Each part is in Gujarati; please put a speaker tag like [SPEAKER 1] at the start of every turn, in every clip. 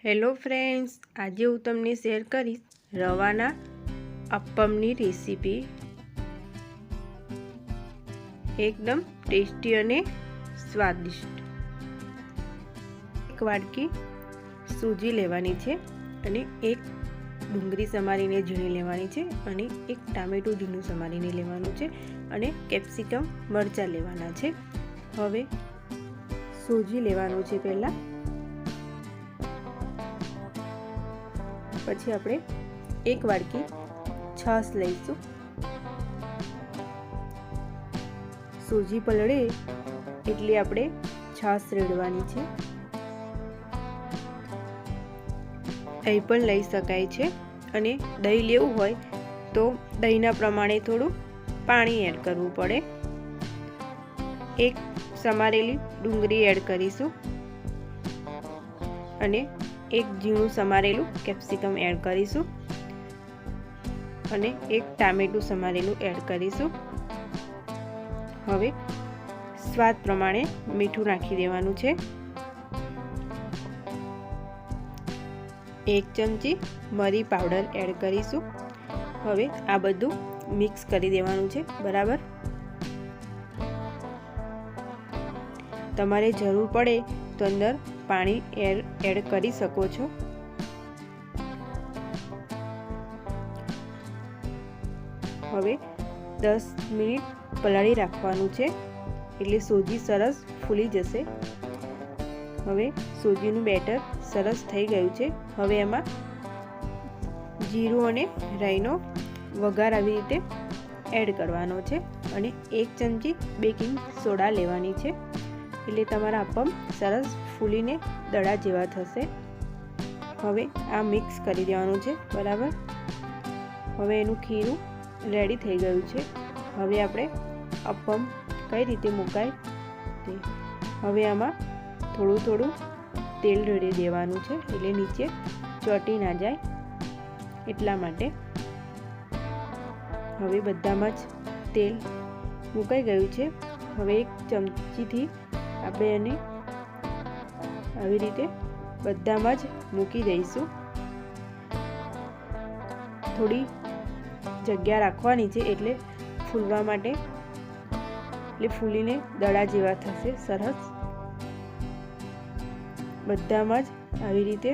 [SPEAKER 1] હેલો ફ્રેન્ડ્સ, આજે હું તમને શેર કરીશ રવાના અપ્પમની રેસીપી। એકદમ ટેસ્ટી અને સ્વાદિષ્ટ। એક વાટકી સૂજી લેવાની છે અને એક ડુંગળી સમારીને ઝીણી લેવાની છે અને એક ટામેટું ઝીણું સમારીને લેવાનું છે અને કેપ્સિકમ મરચાં લેવાના છે। હવે સૂજી લેવાનું છે પહેલાં, પછી આપણે એક વાટકી છાશ લઈશું। સૂજી પલળે એટલે આપણે છાશ રેડવાની છે। દહીં પણ લઈ શકાય છે અને દહીં લેવું હોય તો દહીંના પ્રમાણે થોડું પાણી એડ કરવું પડે। એક સમારેલી ડુંગળી એડ કરીશું અને એક ઝીણું સમારેલું કેપ્સિકમ એડ કરીશું અને એક ટામેટું સમારેલું એડ કરીશું। હવે સ્વાદ પ્રમાણે મીઠું નાખી દેવાનું છે। એક ચમચી મરી પાવડર એડ કરીશું। હવે આ બધું મિક્સ કરી દેવાનું છે બરાબર। તમારે જરૂર પડે તો અંદર પાણી એડ કરી શકો છો। હવે 10 મિનિટ પલાળી રાખવાનું છે એટલે સૂજી સરસ ફૂલી જશે। હવે સૂજીનું બેટર સરસ થઈ ગયું છે। હવે એમાં જીરું અને રાઈનો વઘાર આવી રીતે એડ કરવાનો છે અને 1 ચમચી બેકિંગ સોડા લેવાની છે એટલે તમારા અપ્પમ સરસ ફૂલીને દડા જેવા થશે। હવે આ મિક્સ કરી દેવાનું છે બરાબર। હવે એનું ખીરું રેડી થઈ ગયું છે। હવે આપણે અપ્પમ કઈ રીતે મુકાય તે, હવે આમાં થોડું થોડું તેલ રેડી દેવાનું છે એટલે નીચે ચોંટી ના જાય એટલા માટે। હવે બધામાં જ તેલ મુકાઈ ગયું છે। હવે એક ચમચીથી આપણે એને આવી રીતે બધામાં જ મૂકી દઈશું। થોડી જગ્યા રાખવાની છે એટલે ફૂલવા માટે, એટલે ફૂલીને દડા જેવા થશે સરસ। બધામાં જ આવી રીતે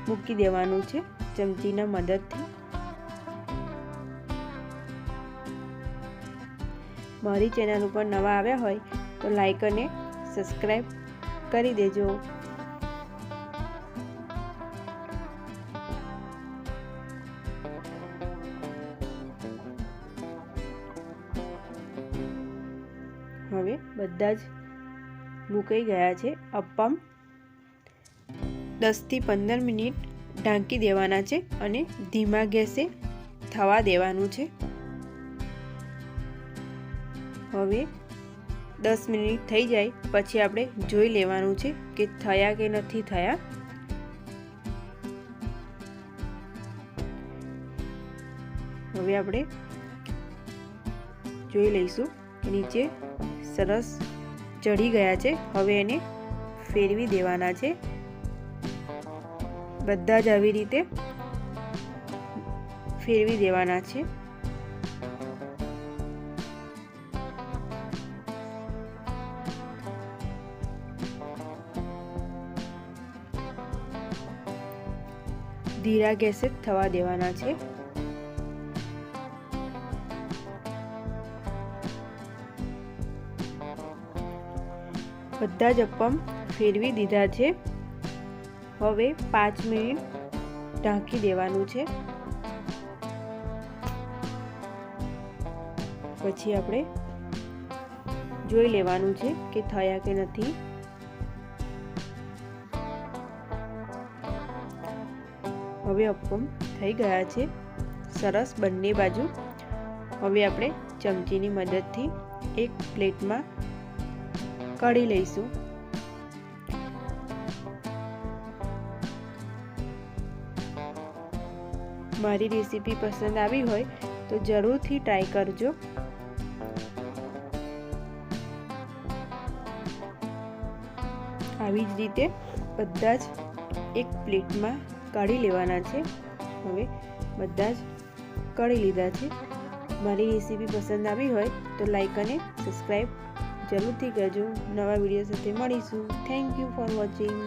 [SPEAKER 1] મૂકી દેવાનું છે ચમચીના મદદથી। મારી ચેનલ ઉપર નવા આવ્યા હોય તો લાઈક અને સબસ્ક્રાઈબ કરી દેજો। હવે બધા જ મુકાઈ ગયા છે અપ્પમ। 10 થી 15 મિનિટ ઢાંકી દેવાના છે અને ધીમા ગેસે થવા દેવાનું છે। હવે 10 મિનિટ થઈ જાય પછી આપણે જોઈ લેવાનું છે કે થયા કે નથી થયા। હવે આપણે જોઈ લઈશું કે નીચે સરસ ચડી ગયા છે। હવે એને ફેરવી દેવાના છે બધા જ આવી રીતે ફેરવી દેવાના છે। ધીરા ગેસે થવા દેવાના છે। બધા જ અપ્પમ ફેરવી દીધા છે। હવે 5 મિનિટ ઢાંકી દેવાનું છે। પછી આપણે જોઈ લેવાનું છે કે થયા કે નથી। હવે અપ્પમ થઈ ગયા છે સરસ બંને બાજુ। હવે આપણે ચમચીની મદદથી એક પ્લેટમાં કાઢી લઈશું। મારી રેસીપી પસંદ આવી હોય તો જરૂરથી ટ્રાય કરજો। આવી જ રીતે બધા જ એક પ્લેટમાં કાઢી લેવાના છે। હવે બધા જ કાઢી લીધા છે। મારી રેસીપી પસંદ આવી હોય તો લાઈક અને સબસ્ક્રાઈબ જરૂરથી કરજો। નવા વિડીયો સાથે મળીશું। Thank you for watching.